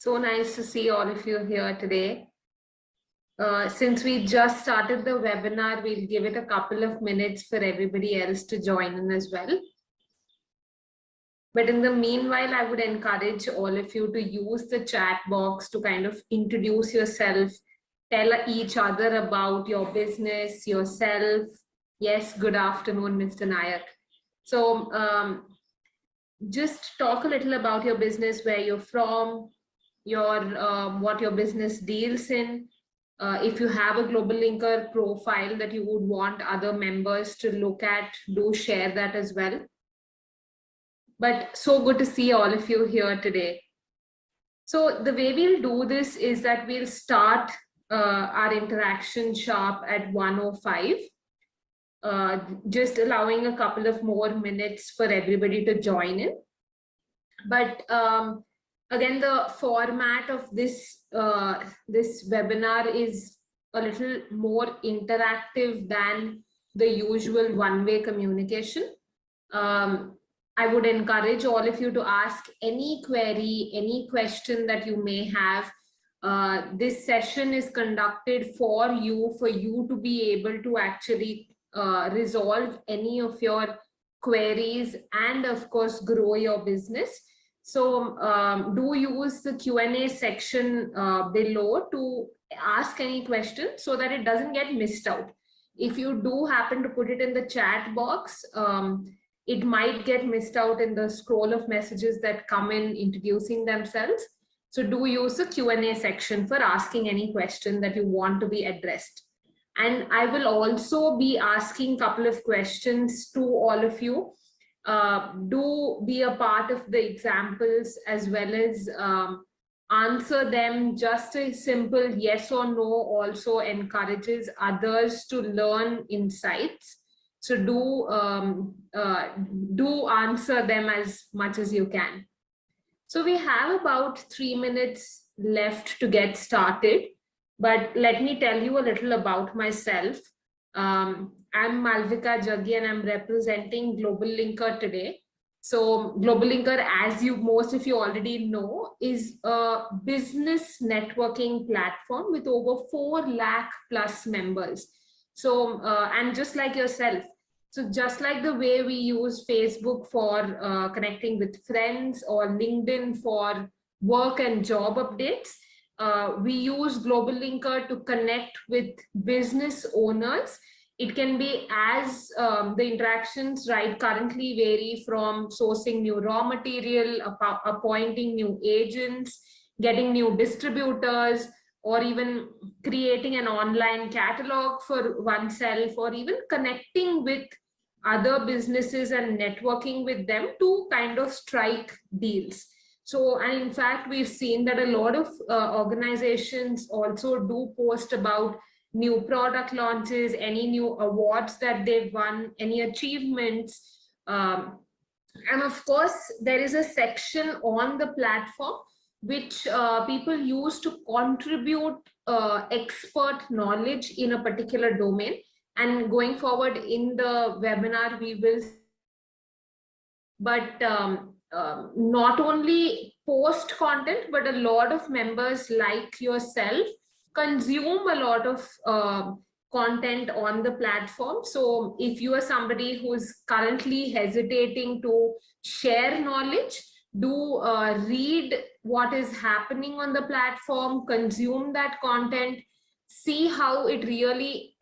So nice to see all of you here today. Since we just started the webinar, we'll give it a couple of minutes for everybody else to join in as well. But in the meanwhile, I would encourage all of you to use the chat box to kind of introduce yourself, tell each other about your business, yourself. Yes, good afternoon, Mr. Nayak. So just talk a little about your business, where you're from, what your business deals in. If you have a GlobalLinker profile that you would want other members to look at, do share that as well. But so good to see all of you here today. So the way we'll do this is that we'll start our interaction sharp at 1:05, just allowing a couple of more minutes for everybody to join in. But again, the format of this webinar is a little more interactive than the usual one-way communication. I would encourage all of you to ask any query, any question that you may have. This session is conducted for you to be able to actually resolve any of your queries and of course grow your business. So do use the Q&A section below to ask any question so that it doesn't get missed out. If you do happen to put it in the chat box, it might get missed out in the scroll of messages that come in introducing themselves. So do use the Q&A section for asking any question that you want to be addressed. And I will also be asking a couple of questions to all of you. Do be a part of the examples as well as answer them. Just a simple yes or no also encourages others to learn insights. So do answer them as much as you can. So we have about 3 minutes left to get started, but let me tell you a little about myself. I'm Malvika Jaggi and I'm representing GlobalLinker today. So GlobalLinker, as most of you already know, is a business networking platform with over 4 lakh plus members. So, and just like yourself, so just like the way we use Facebook for connecting with friends or LinkedIn for work and job updates, we use GlobalLinker to connect with business owners. It can be as the interactions currently vary from sourcing new raw material, appointing new agents, getting new distributors, or even creating an online catalog for oneself, or even connecting with other businesses and networking with them to kind of strike deals. So, and in fact, we've seen that a lot of organizations also do post about new product launches, any new awards that they've won, any achievements. And of course, there is a section on the platform which people use to contribute expert knowledge in a particular domain. And going forward in the webinar, we will, but not only post content, but a lot of members like yourself consume a lot of content on the platform. So if you are somebody who's currently hesitating to share knowledge, do read what is happening on the platform, consume that content, see how it really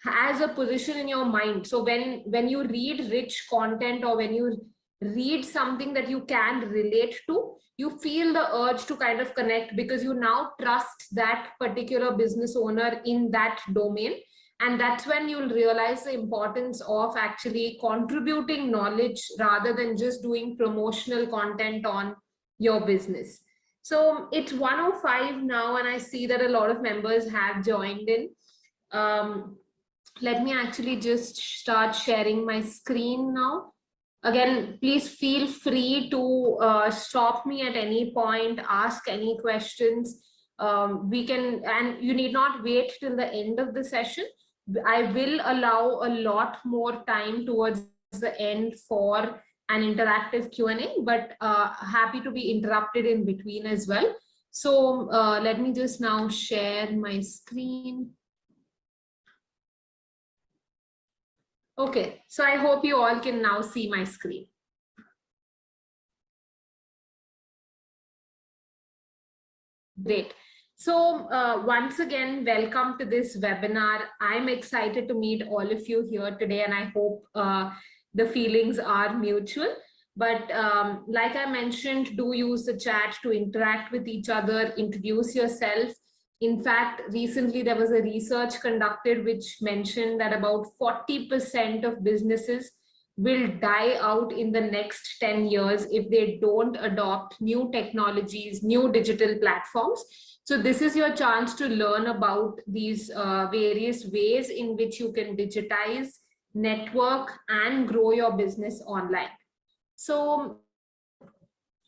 has a position in your mind. So when you read rich content, or when you read something that you can relate to, you feel the urge to kind of connect, because you now trust that particular business owner in that domain. And that's when you'll realize the importance of actually contributing knowledge rather than just doing promotional content on your business. So it's 1:05 now, and I see that a lot of members have joined in. Let me actually just start sharing my screen now. Again, please feel free to stop me at any point, ask any questions. We can, and you need not wait till the end of the session. I will allow a lot more time towards the end for an interactive Q&A, but happy to be interrupted in between as well. So let me just now share my screen. Okay, so I hope you all can now see my screen. Great. So once again, welcome to this webinar. I'm excited to meet all of you here today, and I hope the feelings are mutual. But like I mentioned, do use the chat to interact with each other, introduce yourself. In fact, recently there was a research conducted which mentioned that about 40% of businesses will die out in the next 10 years if they don't adopt new technologies, new digital platforms. So this is your chance to learn about these various ways in which you can digitize, network, and grow your business online. So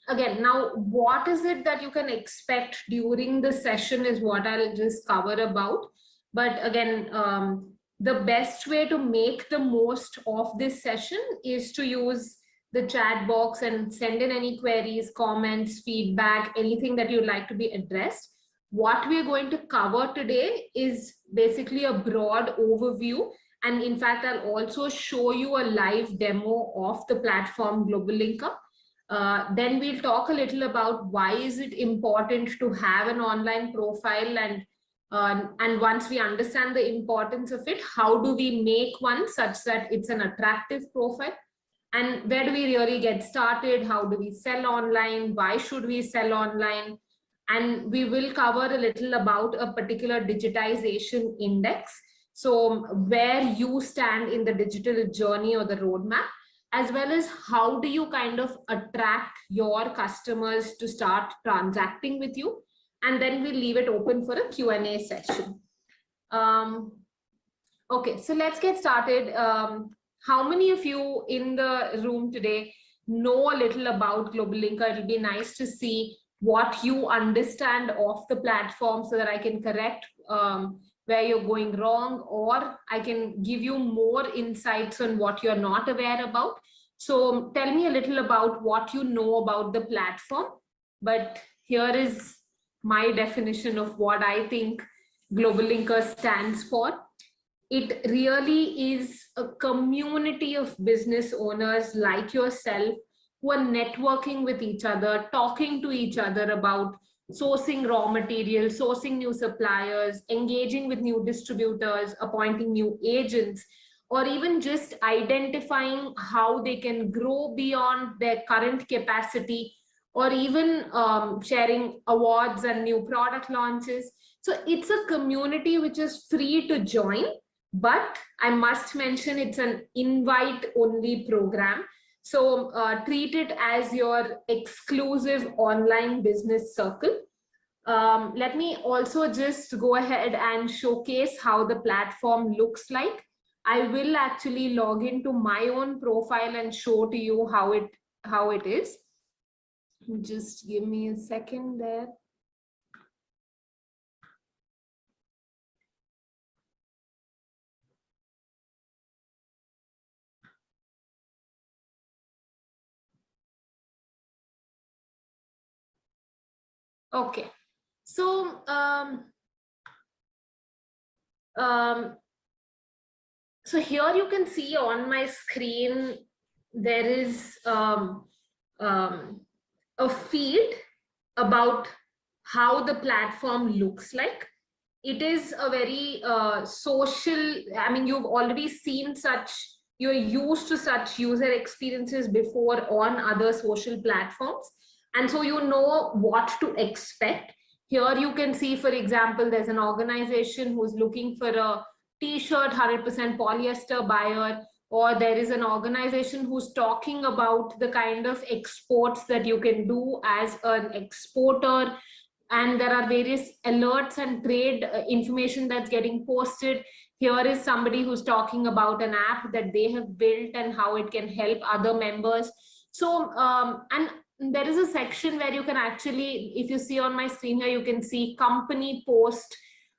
again, now what is it that you can expect during the session is what I'll just cover about. But again, the best way to make the most of this session is to use the chat box and send in any queries, comments, feedback, anything that you'd like to be addressed. What we're going to cover today is basically a broad overview. And in fact, I'll also show you a live demo of the platform GlobalLinker. Then we'll talk a little about why is it important to have an online profile, and once we understand the importance of it, how do we make one such that it's an attractive profile, and where do we really get started, how do we sell online, why should we sell online, and we will cover a little about a particular digitization index, so where you stand in the digital journey or the roadmap, as well as how do you kind of attract your customers to start transacting with you. And then we'll leave it open for a Q&A session. Okay, so let's get started. How many of you in the room today know a little about GlobalLinker? It'll be nice to see what you understand of the platform so that I can correct where you're going wrong, or I can give you more insights on what you're not aware about. So tell me a little about what you know about the platform. But here is my definition of what I think GlobalLinker stands for. It really is a community of business owners like yourself who are networking with each other, talking to each other about sourcing raw materials, sourcing new suppliers, engaging with new distributors, appointing new agents, or even just identifying how they can grow beyond their current capacity, or even sharing awards and new product launches. So it's a community which is free to join, but I must mention it's an invite-only program. So treat it as your exclusive online business circle. Let me also just go ahead and showcase how the platform looks like. I will actually log into my own profile and show to you how it is. Just give me a second there. Okay, so so here you can see on my screen there is a feed about how the platform looks like. It is a very social, I mean, you've already seen such, you're used to such user experiences before on other social platforms. And so you know what to expect. Here you can see, for example, there's an organization who's looking for a t-shirt 100% polyester buyer, or there is an organization who's talking about the kind of exports that you can do as an exporter, and there are various alerts and trade information that's getting posted. Here is somebody who's talking about an app that they have built and how it can help other members. So and there is a section where you can actually, if you see on my screen here, you can see company post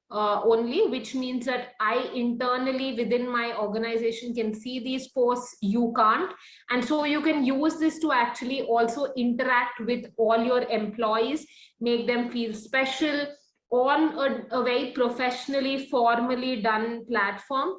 only, which means that I internally within my organization can see these posts, you can't. And so you can use this to actually also interact with all your employees, make them feel special on a very professionally, formally done platform.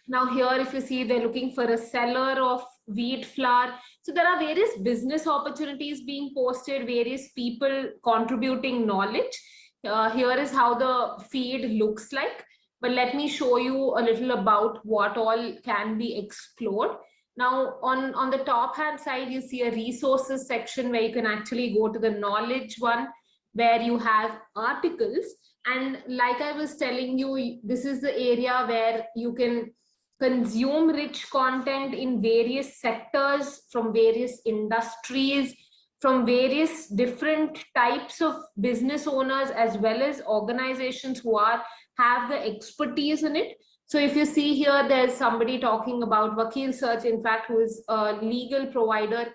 Now here, if you see, they're looking for a seller of wheat flour. So there are various business opportunities being posted, various people contributing knowledge. Here is how the feed looks like. But let me show you a little about what all can be explored. Now, on the top hand side, you see a resources section where you can actually go to the knowledge one, where you have articles. And like I was telling you, this is the area where you can consume rich content in various sectors, from various industries, from various different types of business owners, as well as organizations who have the expertise in it. So if you see here, there's somebody talking about Vakil Search, in fact, who is a legal provider,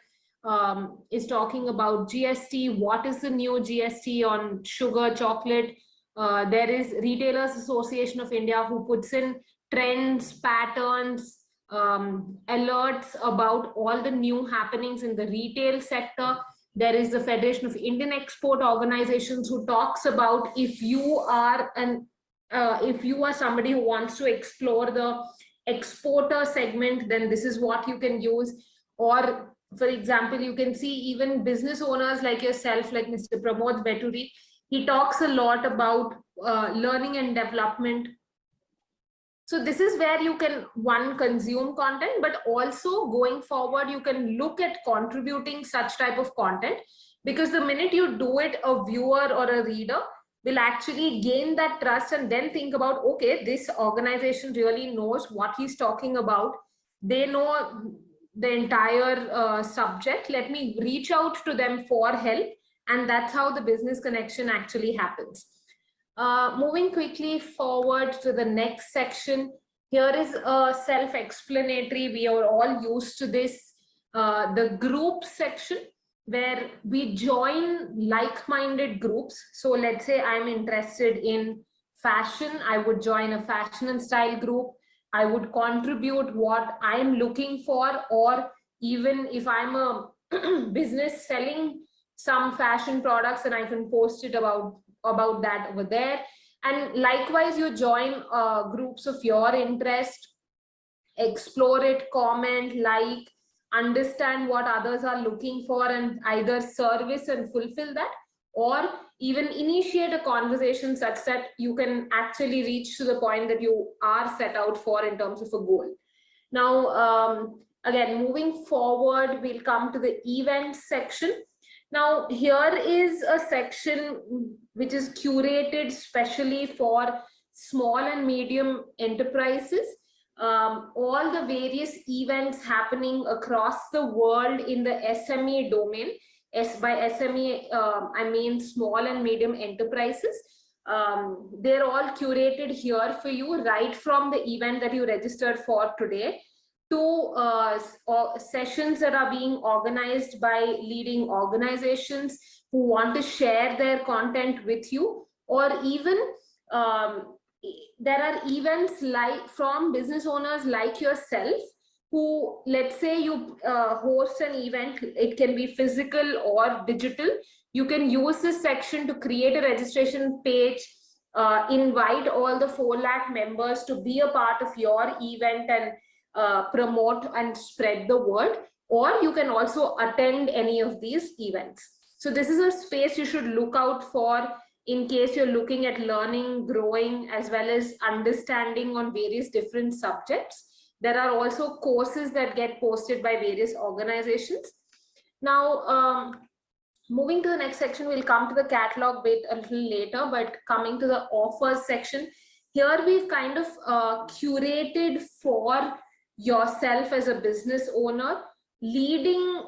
is talking about GST. What is the new GST on sugar, chocolate? There is Retailers Association of India, who puts in trends, patterns, alerts about all the new happenings in the retail sector. There is the Federation of Indian Export Organizations, who talks about if you are somebody who wants to explore the exporter segment, then this is what you can use. Or for example, you can see even business owners like yourself, like Mr. Pramod Veturi, he talks a lot about learning and development. So this is where you can, one, consume content, but also going forward, you can look at contributing such type of content, because the minute you do it, a viewer or a reader will actually gain that trust and then think about, okay, this organization really knows what he's talking about. They know the entire subject. Let me reach out to them for help. And that's how the business connection actually happens. Moving quickly forward to the next section, here is a self-explanatory. We are all used to this, the group section, where we join like-minded groups. So let's say I'm interested in fashion, I would join a fashion and style group. I would contribute what I'm looking for, or even if I'm a business selling some fashion products, and I can post it about that over there. And likewise, you join groups of your interest, explore it, comment, like, understand what others are looking for, and either service and fulfill that, or even initiate a conversation such that you can actually reach to the point that you are set out for in terms of a goal. Now, again, moving forward, we'll come to the events section. Now, here is a section which is curated specially for small and medium enterprises. All the various events happening across the world in the SME domain. By SME, I mean small and medium enterprises. They're all curated here for you, right from the event that you registered for today, to sessions that are being organized by leading organizations who want to share their content with you, or even there are events like from business owners like yourself, who, let's say you host an event, it can be physical or digital. You can use this section to create a registration page, invite all the 4 lakh members to be a part of your event and promote and spread the word, or you can also attend any of these events. So this is a space you should look out for in case you're looking at learning, growing, as well as understanding on various different subjects. There are also courses that get posted by various organizations. Now, moving to the next section, we'll come to the catalog bit a little later, but coming to the offers section, here we've kind of curated for yourself as a business owner, leading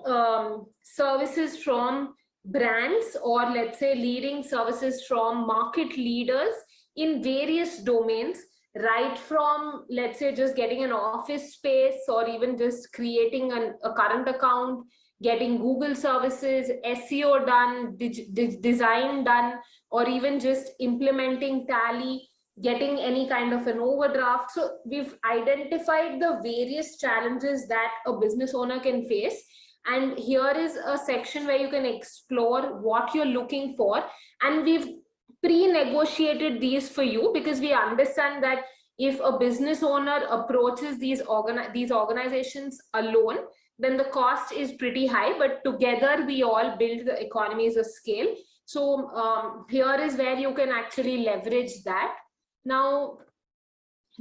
services from brands, or let's say leading services from market leaders in various domains, right from, let's say, just getting an office space, or even just creating a current account, getting Google services, SEO done, design done or even just implementing Tally, getting any kind of an overdraft. So we've identified the various challenges that a business owner can face. And here is a section where you can explore what you're looking for. And we've pre-negotiated these for you because we understand that if a business owner approaches these organizations alone, then the cost is pretty high, but together we all build the economies of scale. So here is where you can actually leverage that. Now,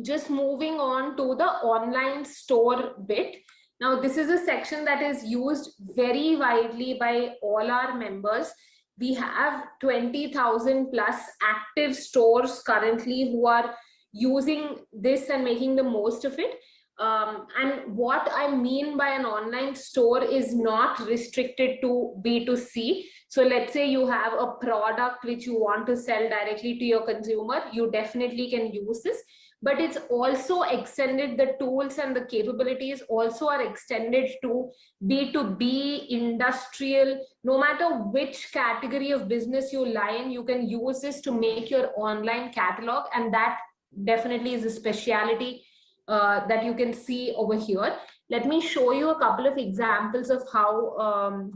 just moving on to the online store bit. Now, this is a section that is used very widely by all our members. We have 20,000 plus active stores currently who are using this and making the most of it. And what I mean by an online store is not restricted to B2C. So let's say you have a product which you want to sell directly to your consumer, you definitely can use this. But it's also extended, the tools and the capabilities also are extended to B2B, industrial, no matter which category of business you lie in, you can use this to make your online catalog. And that definitely is a speciality that you can see over here. Let me show you a couple of examples of how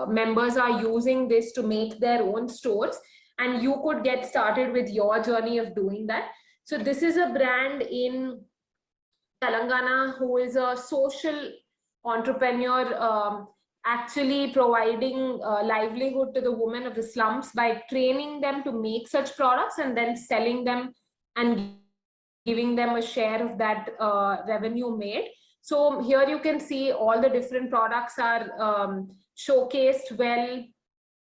members are using this to make their own stores, and you could get started with your journey of doing that. So this is a brand in Telangana who is a social entrepreneur, actually providing livelihood to the women of the slums by training them to make such products and then selling them and giving them a share of that revenue made. So here you can see all the different products are showcased well,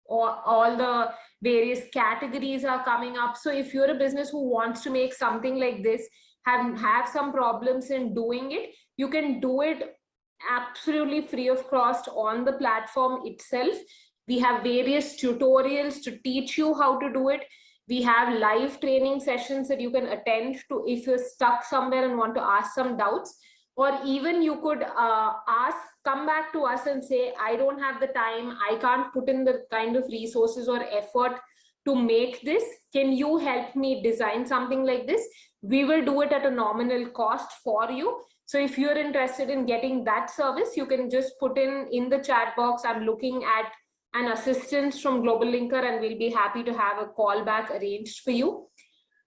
or all the various categories are coming up. So if you're a business who wants to make something like this, have some problems in doing it, you can do it absolutely free of cost on the platform itself. We have various tutorials to teach you how to do it. We have live training sessions that you can attend to if you're stuck somewhere and want to ask some doubts. Or even you could come back to us and say, I don't have the time, I can't put in the kind of resources or effort to make this. Can you help me design something like this? We will do it at a nominal cost for you. So if you're interested in getting that service, you can just put in the chat box, I'm looking at an assistance from GlobalLinker, and we'll be happy to have a call back arranged for you.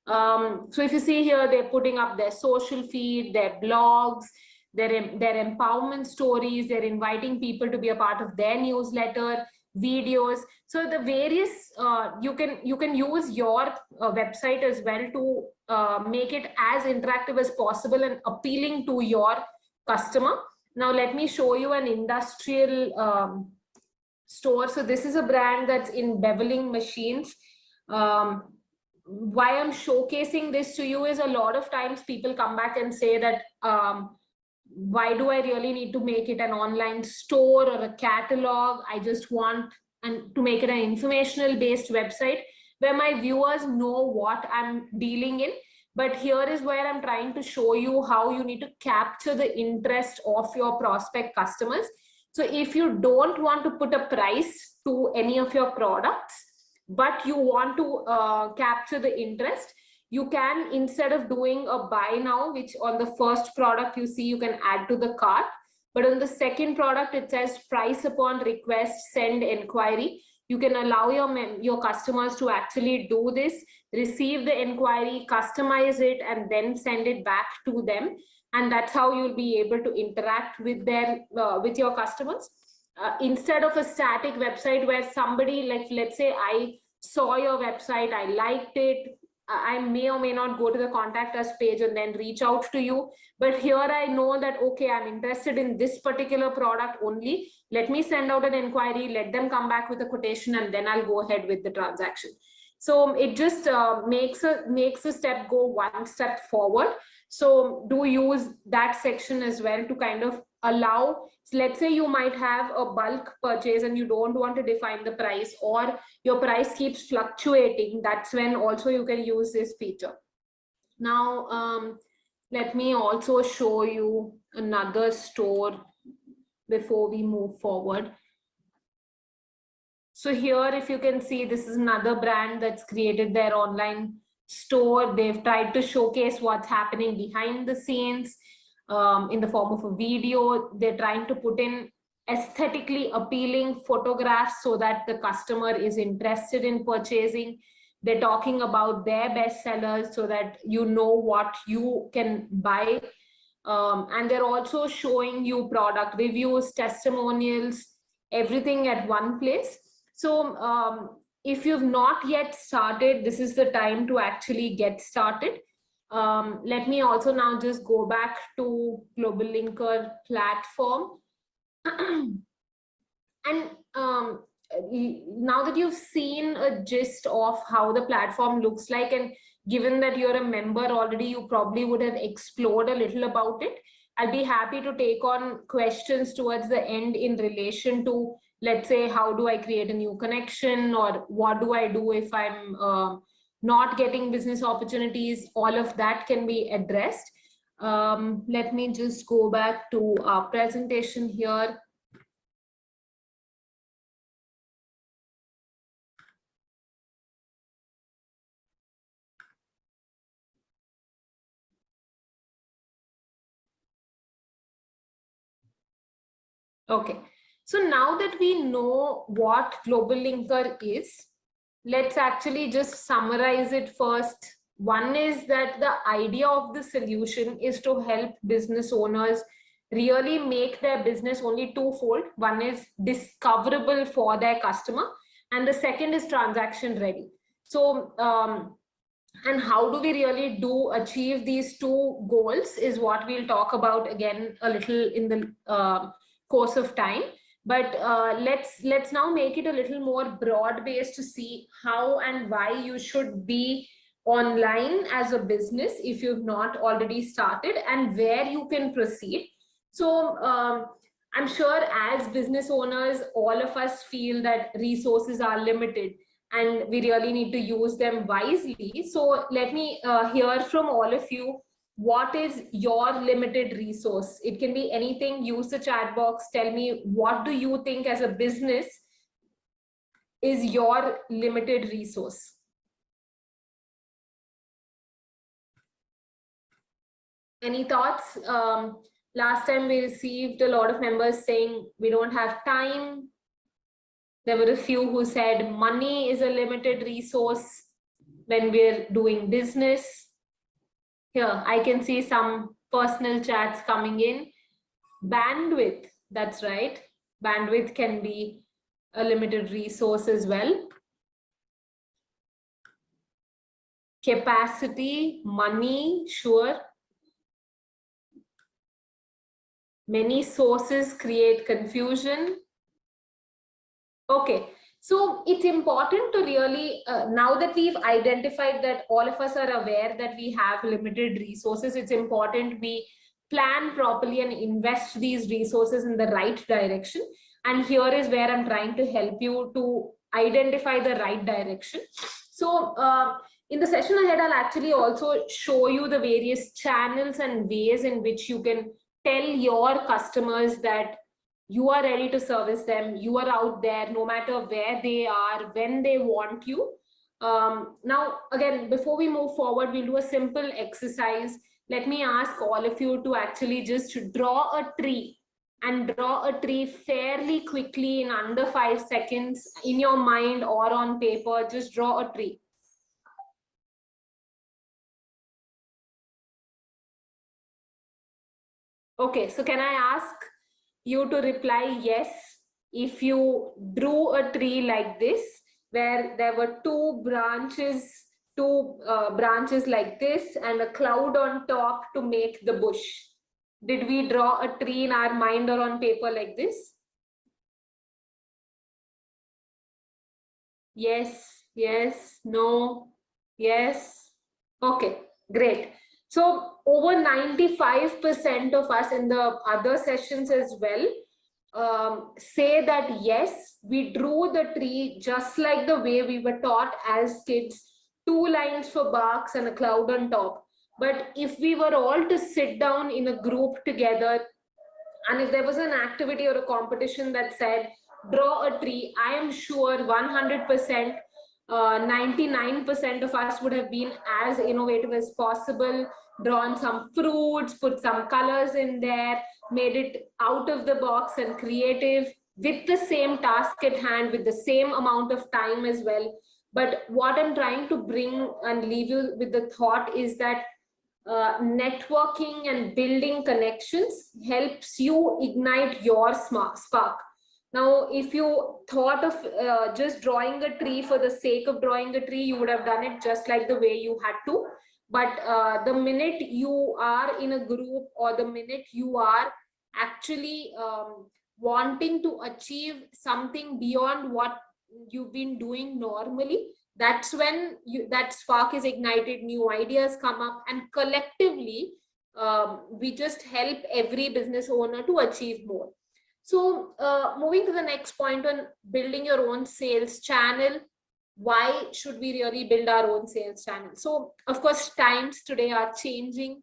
So if you see here, they're putting up their social feed, their blogs, their empowerment stories, they're inviting people to be a part of their newsletter, videos. So the various, you can use your website as well to make it as interactive as possible and appealing to your customer. Now let me show you an industrial store. So this is a brand that's in beveling machines. Why I'm showcasing this to you is a lot of times people come back and say that why do I really need to make it an online store or a catalog? I just want to make it an informational based website where my viewers know what I'm dealing in. But here is where I'm trying to show you how you need to capture the interest of your prospect customers. So if you don't want to put a price to any of your products, but you want to capture the interest, you can, instead of doing a buy now, which on the first product you see you can add to the cart, but on the second product it says price upon request, send inquiry. You can allow your customers to actually do this, receive the inquiry, customize it, and then send it back to them. And that's how you'll be able to interact with with your customers. Instead of a static website where somebody, like, let's say I saw your website, I liked it, I may or may not go to the contact us page and then reach out to you. But here I know that, okay, I'm interested in this particular product only. Let me send out an inquiry, let them come back with a quotation, and then I'll go ahead with the transaction. So it just makes a step go one step forward. So do use that section as well to kind of allow, so let's say you might have a bulk purchase and you don't want to define the price, or your price keeps fluctuating. That's when also you can use this feature. Now, let me also show you another store before we move forward. So here, if you can see, this is another brand that's created their online store. They've tried to showcase what's happening behind the scenes in the form of a video. They're trying to put in aesthetically appealing photographs so that the customer is interested in purchasing. They're talking about their best sellers so that you know what you can buy. And they're also showing you product reviews, testimonials, everything at one place. So if you've not yet started, this is the time to actually get started. Let me also now just go back to GlobalLinker platform. And now that you've seen a gist of how the platform looks like, and given that you're a member already, you probably would have explored a little about it. I'll be happy to take on questions towards the end in relation to, let's say, how do I create a new connection, or what do I do if I'm not getting business opportunities. All of that can be addressed. Let me just go back to our presentation here. Okay, so now that we know what GlobalLinker is, let's actually just summarize it first. One is that the idea of the solution is to help business owners really make their business only twofold. One is discoverable for their customer, and the second is transaction ready. So, and how do we really do achieve these two goals is what we'll talk about again a little in the course of time. But let's now make it a little more broad based to see how and why you should be online as a business if you've not already started, and where you can proceed. So I'm sure as business owners, all of us feel that resources are limited and we really need to use them wisely. So let me hear from all of you. What is your limited resource? It can be anything. Use the chat box. Tell me, what do you think as a business is your limited resource? Any thoughts? Last time we received a lot of members saying we don't have time. There were a few who said money is a limited resource when we're doing business. Here, I can see some personal chats coming in. Bandwidth, that's right. Bandwidth can be a limited resource as well. Capacity, money, sure. Many sources create confusion. Okay, so it's important to really, now that we've identified that all of us are aware that we have limited resources, it's important we plan properly and invest these resources in the right direction. And here is where I'm trying to help you to identify the right direction. So in the session ahead, I'll actually also show you the various channels and ways in which you can tell your customers that you are ready to service them. You are out there no matter where they are, when they want you. Now, again, before we move forward, we'll do a simple exercise. Let me ask all of you to actually just draw a tree, and draw a tree fairly quickly in under 5 seconds in your mind or on paper. Just draw a tree. Okay, so can I ask you to reply yes if you drew a tree like this, where there were two branches like this and a cloud on top to make the bush? Did we draw a tree in our mind or on paper like this? Yes, yes, no, yes. Okay, great. So over 95% of us in the other sessions as well say that yes, we drew the tree just like the way we were taught as kids, 2 lines for barks and a cloud on top. But if we were all to sit down in a group together, and if there was an activity or a competition that said draw a tree. I am sure 100%, 99% of us would have been as innovative as possible, drawn some fruits, put some colors in there, made it out of the box and creative with the same task at hand, with the same amount of time as well. But what I'm trying to bring and leave you with the thought is that networking and building connections helps you ignite your spark. Now, if you thought of just drawing a tree for the sake of drawing a tree, you would have done it just like the way you had to. But the minute you are in a group, or the minute you are actually wanting to achieve something beyond what you've been doing normally, that's when that spark is ignited, new ideas come up, and collectively we just help every business owner to achieve more. So moving to the next point on building your own sales channel, why should we really build our own sales channel? So of course, times today are changing.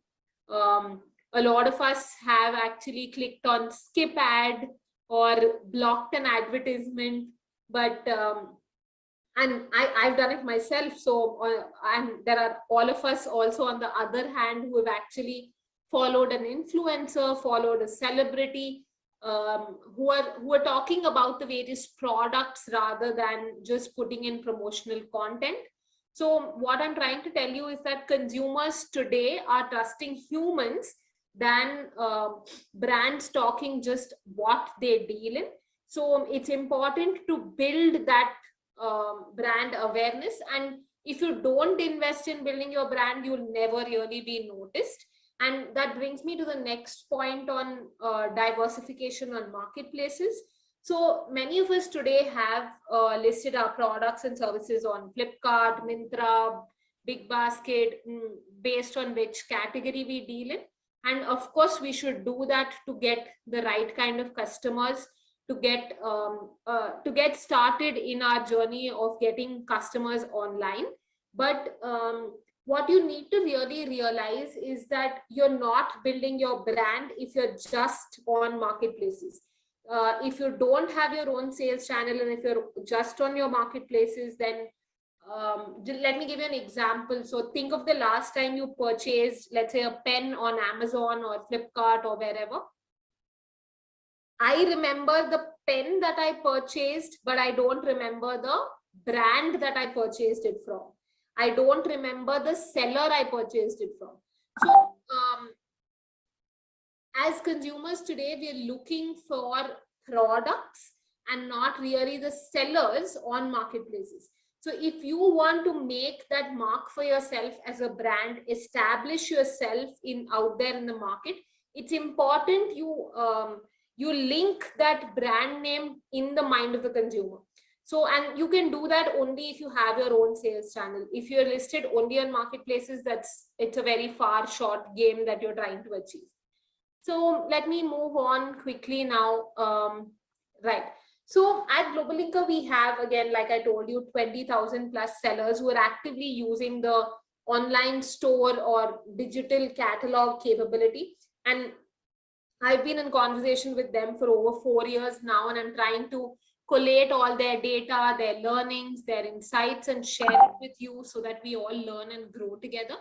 A lot of us have actually clicked on skip ad or blocked an advertisement, but and I've done it myself. So and there are all of us also on the other hand who have actually followed an influencer, followed a celebrity, who are talking about the various products rather than just putting in promotional content. So what I'm trying to tell you is that consumers today are trusting humans than brands talking just what they deal in. So it's important to build that brand awareness, and if you don't invest in building your brand, you'll never really be noticed. And that brings me to the next point on diversification on marketplaces. So many of us today have listed our products and services on Flipkart, Myntra, Big Basket, based on which category we deal in. And of course, we should do that to get the right kind of customers, to get started in our journey of getting customers online. But what you need to really realize is that you're not building your brand if you're just on marketplaces. If you don't have your own sales channel, and if you're just on your marketplaces, then let me give you an example. So think of the last time you purchased, let's say, a pen on Amazon or Flipkart or wherever. I remember the pen that I purchased, but I don't remember the brand that I purchased it from. I don't remember the seller I purchased it from. So as consumers today, we're looking for products and not really the sellers on marketplaces. So if you want to make that mark for yourself as a brand, establish yourself out there in the market, it's important you link that brand name in the mind of the consumer. So, and you can do that only if you have your own sales channel. If you're listed only on marketplaces, it's a very far short game that you're trying to achieve. So let me move on quickly now. Right. So at GlobalLinker, we have, again, like I told you, 20,000 plus sellers who are actively using the online store or digital catalog capability. And I've been in conversation with them for over 4 years now, and I'm trying to collate all their data, their learnings, their insights, and share it with you so that we all learn and grow together.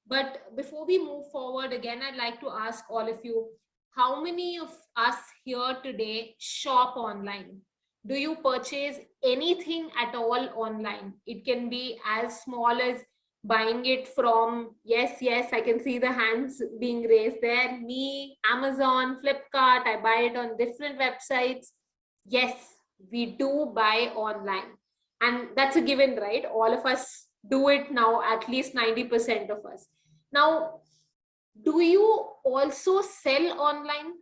But before we move forward, again, I'd like to ask all of you, how many of us here today shop online? Do you purchase anything at all online? It can be as small as buying it from, yes, I can see the hands being raised there. Me, Amazon, Flipkart, I buy it on different websites. Yes, we do buy online. And that's a given, right? All of us do it now, at least 90% of us. Now, do you also sell online?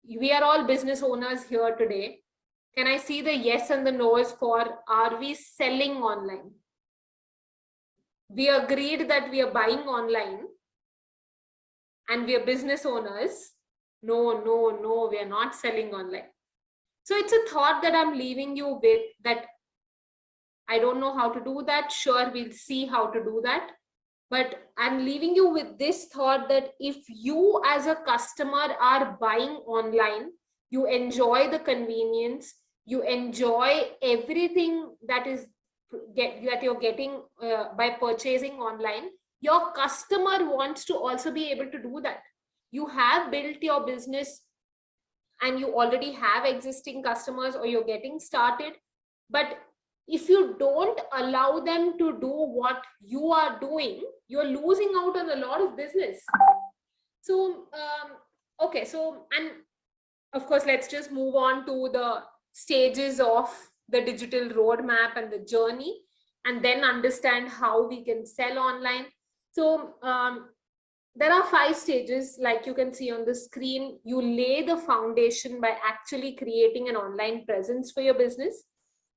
We are all business owners here today. Can I see the yes and the no's for, are we selling online? We agreed that we are buying online and we are business owners. No, we are not selling online. So it's a thought that I'm leaving you with, that I don't know how to do that. Sure, we'll see how to do that. But I'm leaving you with this thought that if you as a customer are buying online, you enjoy the convenience, you enjoy everything that you're getting by purchasing online, your customer wants to also be able to do that. You have built your business and you already have existing customers, or you're getting started, but if you don't allow them to do what you are doing, you're losing out on a lot of business. So okay, so, and of course, let's just move on to the stages of the digital roadmap and the journey, and then understand how we can sell online. So there are 5 stages, like you can see on the screen. You lay the foundation by actually creating an online presence for your business.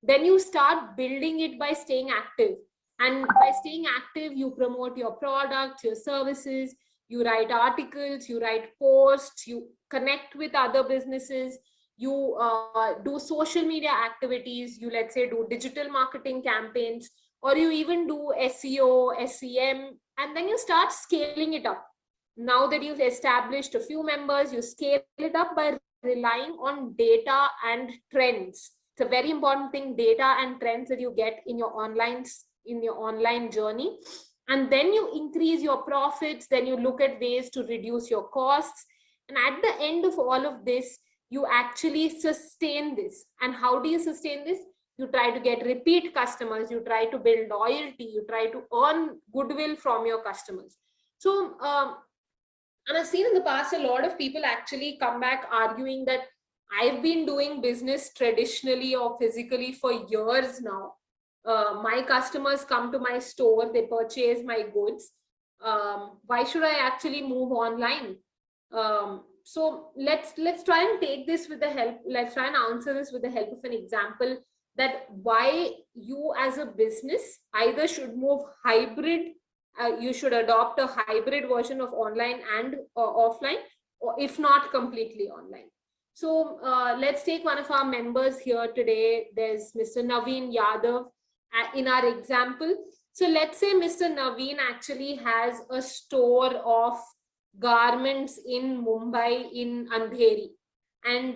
Then you start building it by staying active. And by staying active, you promote your products, your services, you write articles, you write posts, you connect with other businesses, you do social media activities, you, let's say, do digital marketing campaigns, or you even do SEO, SEM, and then you start scaling it up. Now that you've established a few members, you scale it up by relying on data and trends. It's a very important thing, data and trends that you get in your online journey. And then you increase your profits, then you look at ways to reduce your costs. And at the end of all of this, you actually sustain this. And how do you sustain this? You try to get repeat customers, you try to build loyalty, you try to earn goodwill from your customers. So, and I've seen in the past a lot of people actually come back arguing that I've been doing business traditionally or physically for years now. My customers come to my store, they purchase my goods. Why should I actually move online? So let's try and take this with the help. Let's try and answer this with the help of an example, that why you as a business either should move hybrid. You should adopt a hybrid version of online and offline, or if not completely online. So let's take one of our members here today. There's Mr. Naveen Yadav in our example. So let's say Mr. Naveen actually has a store of garments in Mumbai, in Andheri, and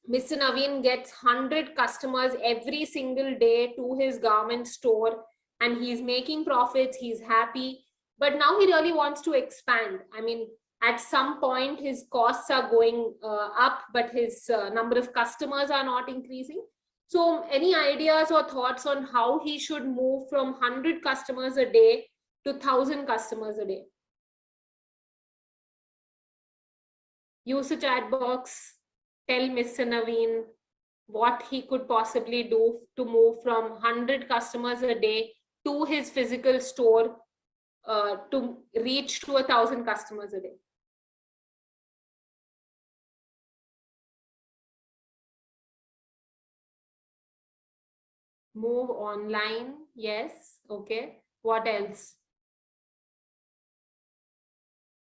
Mr. Naveen gets 100 customers every single day to his garment store, and he's making profits, he's happy, but now he really wants to expand. I mean, at some point his costs are going up, but his number of customers are not increasing. So any ideas or thoughts on how he should move from 100 customers a day to 1,000 customers a day? Use the chat box, tell Mr. Naveen what he could possibly do to move from 100 customers a day to his physical store to reach to 1,000 customers a day. Move online, yes, okay. What else?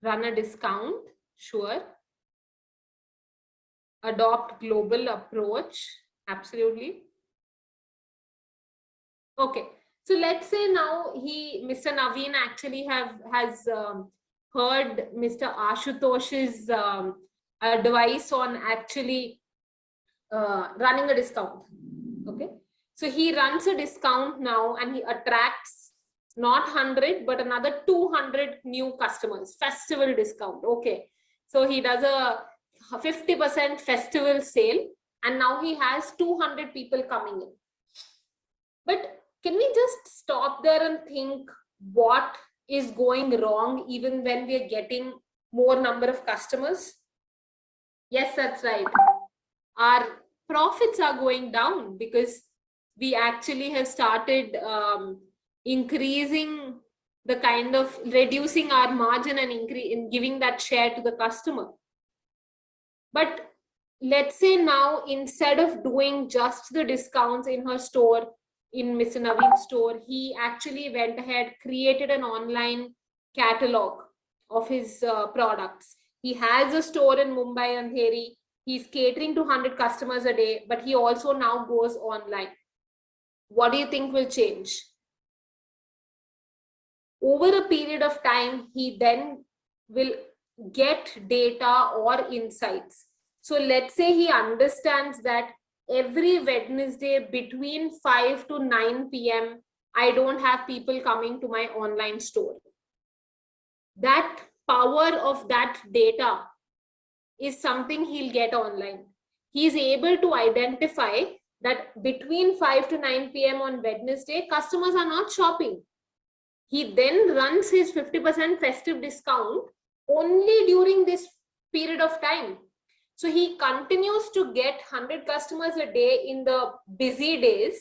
Run a discount, sure. Adopt global approach, absolutely. Okay, so let's say now Mr. Naveen actually has heard Mr. Ashutosh's advice on actually running a discount. Okay, so he runs a discount now and he attracts not 100 but another 200 new customers. Festival discount. Okay, so he does a 50% festival sale and now he has 200 people coming in. But can we just stop there and think what is going wrong even when we are getting more number of customers? Yes, that's right. Our profits are going down because we actually have started increasing the kind of reducing our margin and giving that share to the customer. But let's say now, instead of doing just the discounts in her store, in Mr. Naveen's store, he actually went ahead, created an online catalog of his products. He has a store in Mumbai and Andheri. He's catering to 100 customers a day, but he also now goes online. What do you think will change? Over a period of time, he then will get data or insights. So let's say he understands that every Wednesday between 5 to 9 p.m., I don't have people coming to my online store. That power of that data is something he'll get online. He's able to identify that between 5 to 9 p.m. on Wednesday, customers are not shopping. He then runs his 50% festive discount only during this period of time. So he continues to get 100 customers a day in the busy days,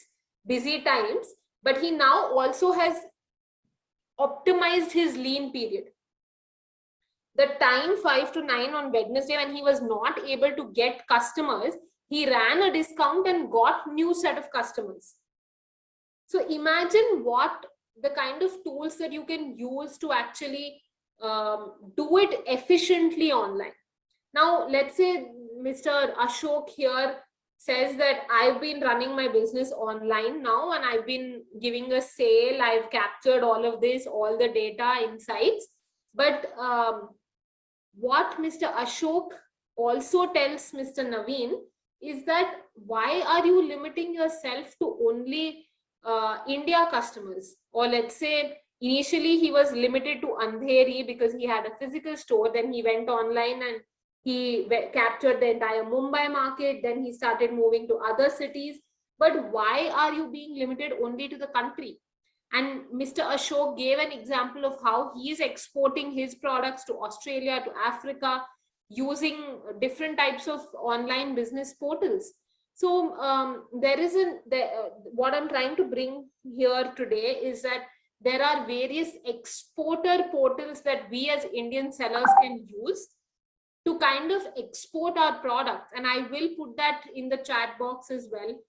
busy times, but he now also has optimized his lean period. The time 5 to 9 on Wednesday, when he was not able to get customers, he ran a discount and got new set of customers. So imagine what the kind of tools that you can use to actually do it efficiently online. Now, let's say Mr. Ashok here says that I've been running my business online now and I've been giving a sale. I've captured all of this, all the data, insights. But what Mr. Ashok also tells Mr. Naveen is that why are you limiting yourself to only India customers? Or let's say initially he was limited to Andheri because he had a physical store. Then he went online and he captured the entire Mumbai market. Then he started moving to other cities. But why are you being limited only to the country? And Mr. Ashok gave an example of how he is exporting his products to Australia, to Africa, using different types of online business portals. So what I'm trying to bring here today is that there are various exporter portals that we as Indian sellers can use to kind of export our products. And I will put that in the chat box as well,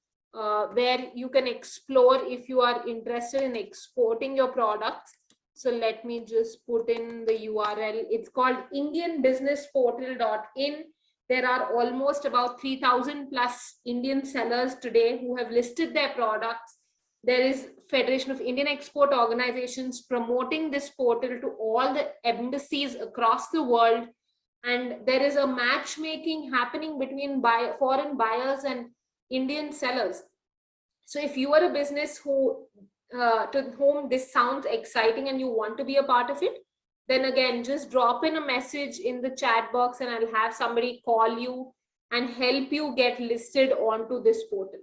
where you can explore if you are interested in exporting your products. So let me just put in the URL. It's called indianbusinessportal.in. There are almost about 3,000 plus Indian sellers today who have listed their products. There is Federation of Indian Export Organizations promoting this portal to all the embassies across the world. And there is a matchmaking happening between foreign buyers and Indian sellers. So if you are a business to whom this sounds exciting and you want to be a part of it, then again, just drop in a message in the chat box and I'll have somebody call you and help you get listed onto this portal.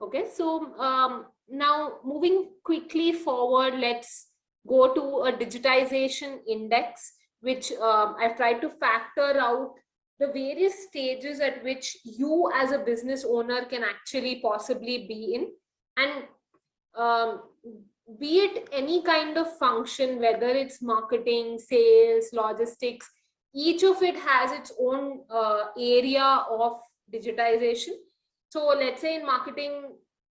Okay, so now moving quickly forward, let's go to a digitization index, which I've tried to factor out the various stages at which you as a business owner can actually possibly be in. And be it any kind of function, whether it's marketing, sales, logistics, each of it has its own area of digitization. So let's say in marketing,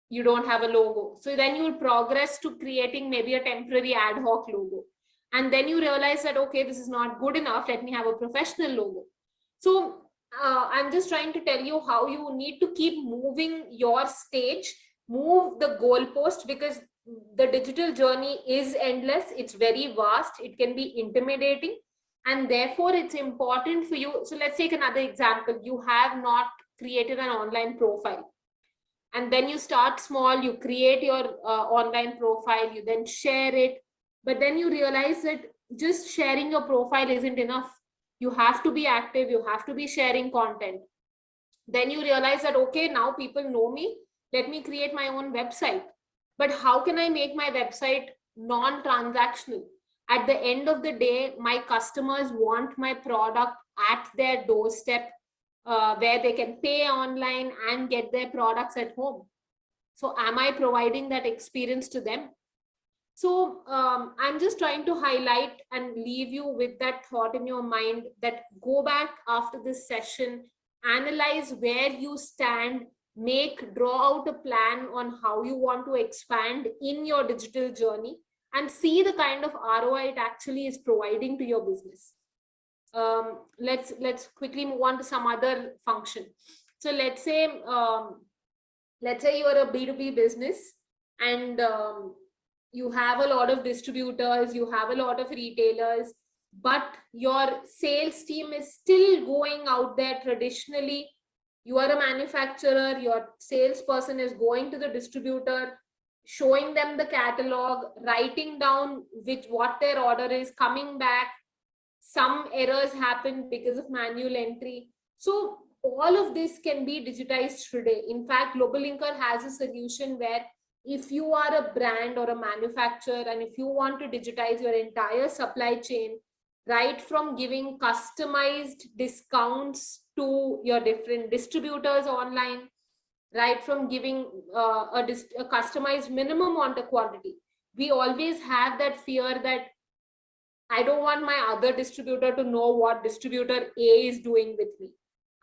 you don't have a logo. So then you will progress to creating maybe a temporary ad hoc logo. And then you realize that, okay, this is not good enough. Let me have a professional logo. So I'm just trying to tell you how you need to keep moving your stage, move the goalpost, because the digital journey is endless. It's very vast. It can be intimidating. And therefore, it's important for you. So let's take another example. You have not created an online profile. And then you start small, you create your online profile, you then share it. But then you realize that just sharing your profile isn't enough. You have to be active, you have to be sharing content. Then you realize that, okay, now people know me, let me create my own website. But how can I make my website non-transactional? At the end of the day, my customers want my product at their doorstep, where they can pay online and get their products at home. So am I providing that experience to them? So I'm just trying to highlight and leave you with that thought in your mind, that go back after this session, analyze where you stand, draw out a plan on how you want to expand in your digital journey, and see the kind of ROI it actually is providing to your business. Let's quickly move on to some other function. So let's say you are a B2B business, and you have a lot of distributors, you have a lot of retailers, but your sales team is still going out there traditionally You are a manufacturer, your salesperson is going to the distributor, showing them the catalog, writing down what their order is, coming back. Some errors happen because of manual entry. So all of this can be digitized today. In fact, GlobalLinker has a solution where if you are a brand or a manufacturer and if you want to digitize your entire supply chain, right from giving customized discounts to your different distributors online, right from giving a customized minimum order quantity. We always have that fear that I don't want my other distributor to know what distributor A is doing with me.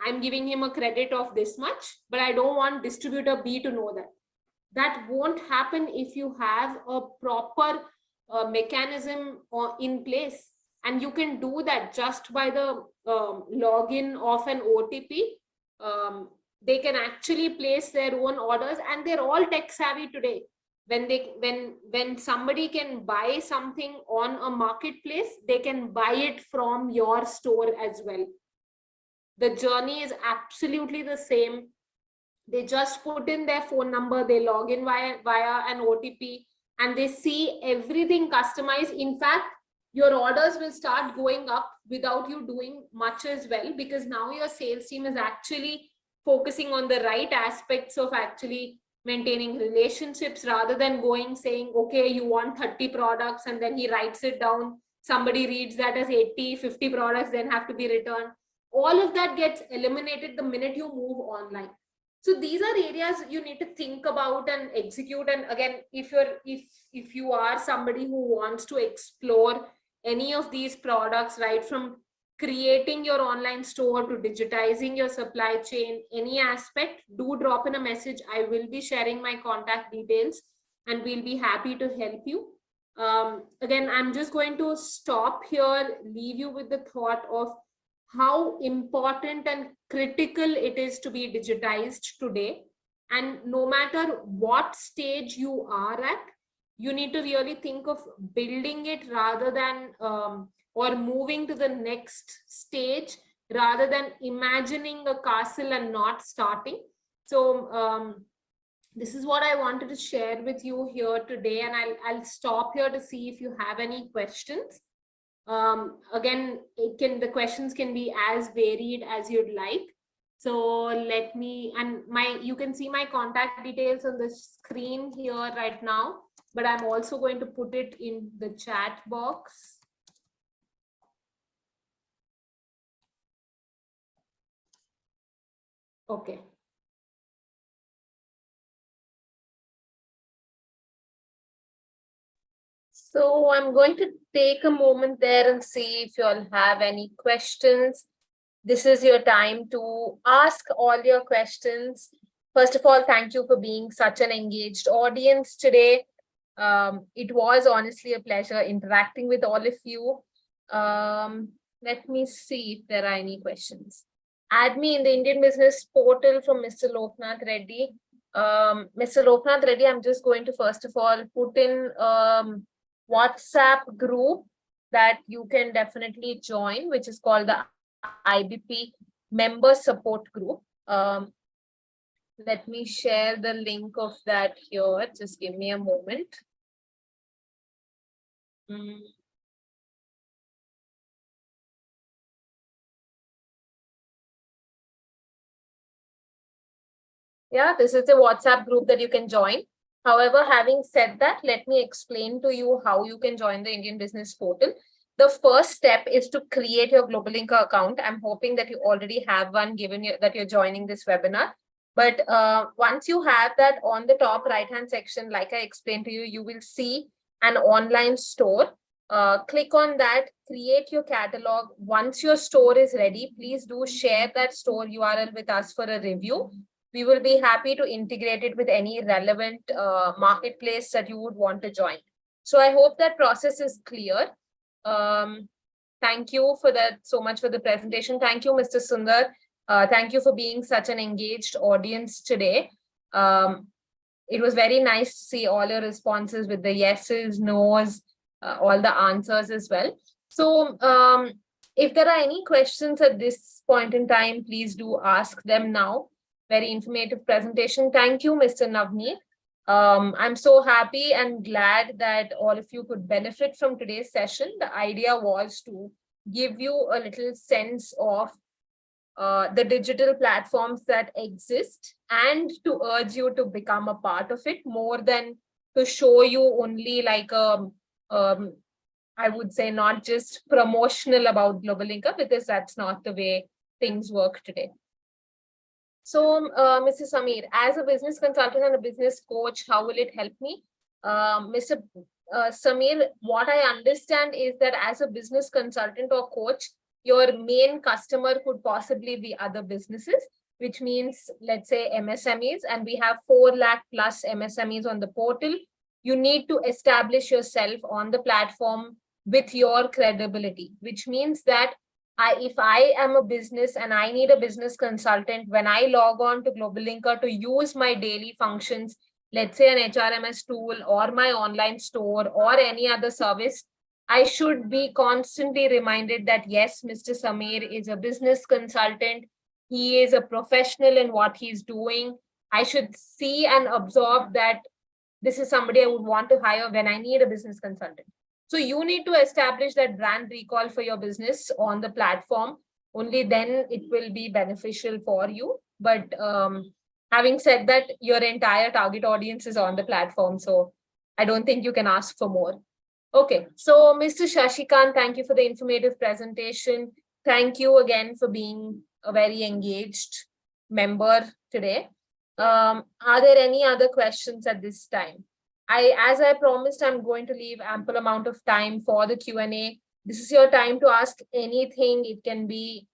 I'm giving him a credit of this much, but I don't want distributor B to know that. That won't happen if you have a proper mechanism in place. And you can do that just by the login of an OTP. They can actually place their own orders, and they're all tech savvy today. When somebody can buy something on a marketplace, they can buy it from your store as well. The journey is absolutely the same. They just put in their phone number, they log in via an OTP, and they see everything customized. In fact, your orders will start going up without you doing much as well, because now your sales team is actually focusing on the right aspects of actually maintaining relationships, rather than going saying, okay, you want 30 products, and then he writes it down. Somebody reads that as 50 products, then have to be returned. All of that gets eliminated the minute you move online. So these are areas you need to think about and execute. And again, if you are somebody who wants to explore any of these products, right from creating your online store to digitizing your supply chain, any aspect, do drop in a message. I will be sharing my contact details and we'll be happy to help you. Again, I'm just going to stop here, leave you with the thought of how important and critical it is to be digitized today. And no matter what stage you are at, you need to really think of building it rather than or moving to the next stage, rather than imagining a castle and not starting. So this is what I wanted to share with you here today, and I'll stop here to see if you have any questions. Again, the questions can be as varied as you'd like. So let me, and you can see my contact details on the screen here right now, but I'm also going to put it in the chat box. Okay. So I'm going to take a moment there and see if you all have any questions. This is your time to ask all your questions. First of all, thank you for being such an engaged audience today. It was honestly a pleasure interacting with all of you. Let me see if there are any questions. Add me in the Indian Business Portal from Mr. Loknath Reddy. Mr. Loknath Reddy, I'm just going to first of all put in WhatsApp group that you can definitely join, which is called the IBP Member Support Group. Let me share the link of that here. Just give me a moment. Yeah, this is the WhatsApp group that you can join. However, having said that, let me explain to you how you can join the Indian Business Portal. The first step is to create your GlobalLinker account. I'm hoping that you already have one, given that you're joining this webinar. But once you have that, on the top right-hand section, like I explained to you, you will see an online store. Click on that, create your catalog. Once your store is ready, please do share that store URL with us for a review. We will be happy to integrate it with any relevant marketplace that you would want to join. So I hope that process is clear. Thank you for that so much for the presentation. Thank you, Mr. Sundar. Thank you for being such an engaged audience today. It was very nice to see all your responses with the yeses, nos, all the answers as well. So If there are any questions at this point in time, please do ask them now. Very informative presentation. Thank you, Mr. Navneet. I'm so happy and glad that all of you could benefit from today's session. The idea was to give you a little sense of the digital platforms that exist and to urge you to become a part of it, more than to show you only like I would say not just promotional about GlobalLinker, because that's not the way things work today. So, Mr. Samir, as a business consultant and a business coach, how will it help me? Mr. Samir, what I understand is that as a business consultant or coach, your main customer could possibly be other businesses, which means, let's say, MSMEs, and we have 4 lakh plus MSMEs on the portal. You need to establish yourself on the platform with your credibility, which means that if I am a business and I need a business consultant, when I log on to GlobalLinker to use my daily functions, let's say an HRMS tool or my online store or any other service, I should be constantly reminded that yes, Mr. Samir is a business consultant. He is a professional in what he's doing. I should see and absorb that this is somebody I would want to hire when I need a business consultant. So you need to establish that brand recall for your business on the platform. Only then it will be beneficial for you. But having said that, your entire target audience is on the platform. So I don't think you can ask for more. Okay, so Mr. Shashikant, thank you for the informative presentation. Thank you again for being a very engaged member today. Are there any other questions at this time? As I promised, I'm going to leave ample amount of time for the Q&A. This is your time to ask anything. It can be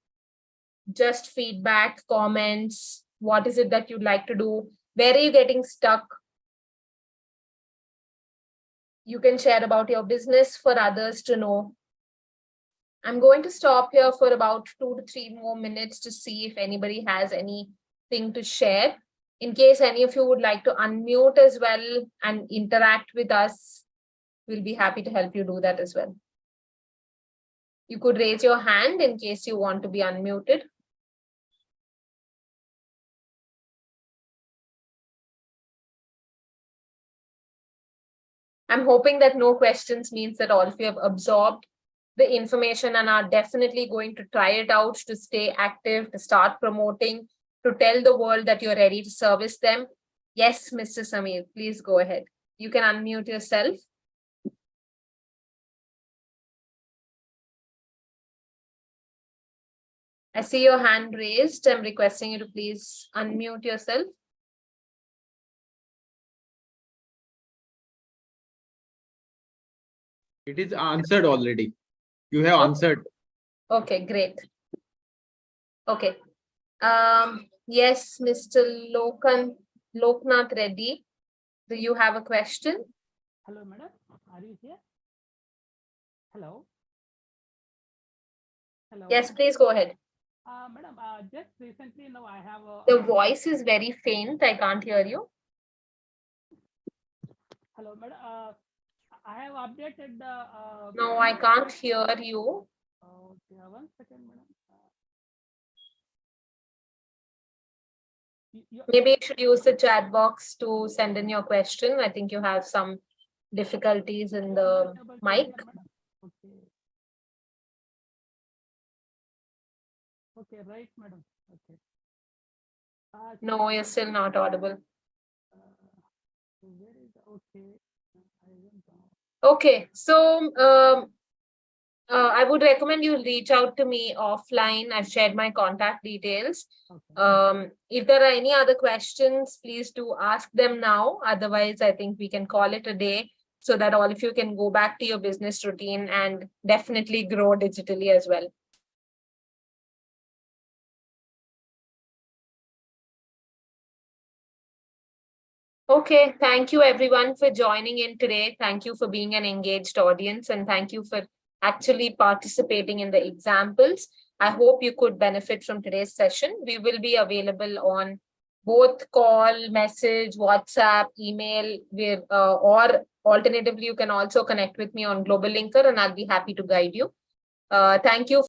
just feedback, comments. What is it that you'd like to do? Where are you getting stuck? You can share about your business for others to know. I'm going to stop here for about 2 to 3 more minutes to see if anybody has anything to share. In case any of you would like to unmute as well and interact with us, we'll be happy to help you do that as well. You could raise your hand in case you want to be unmuted. I'm hoping that no questions means that all of you have absorbed the information and are definitely going to try it out to stay active, to start promoting, to tell the world that you're ready to service them. Yes, Mr. Samir, please go ahead. You can unmute yourself. I see your hand raised. I'm requesting you to please unmute yourself. It is answered already. You have answered. Okay, great. Okay. Yes, Mr. Loknath Reddy, do you have a question? Hello, madam. Are you here? Hello. Hello. Yes, please go ahead. Madam, just recently now I have a... The voice is very faint. I can't hear you. Hello, madam. I have updated the... No, I can't hear you. Okay, 1 second, madam. Maybe you should use the chat box to send in your question. I think you have some difficulties in the mic. Okay. Okay, right, madam. Okay. No, you're still not audible. Where is okay? Okay, so I would recommend you reach out to me offline. I've shared my contact details. Okay. If there are any other questions, please do ask them now. Otherwise, I think we can call it a day so that all of you can go back to your business routine and definitely grow digitally as well. Okay, thank you everyone for joining in today. Thank you for being an engaged audience and thank you for actually participating in the examples. I hope you could benefit from today's session. We will be available on both call, message, WhatsApp, email, or alternatively, you can also connect with me on GlobalLinker and I'll be happy to guide you. Thank you.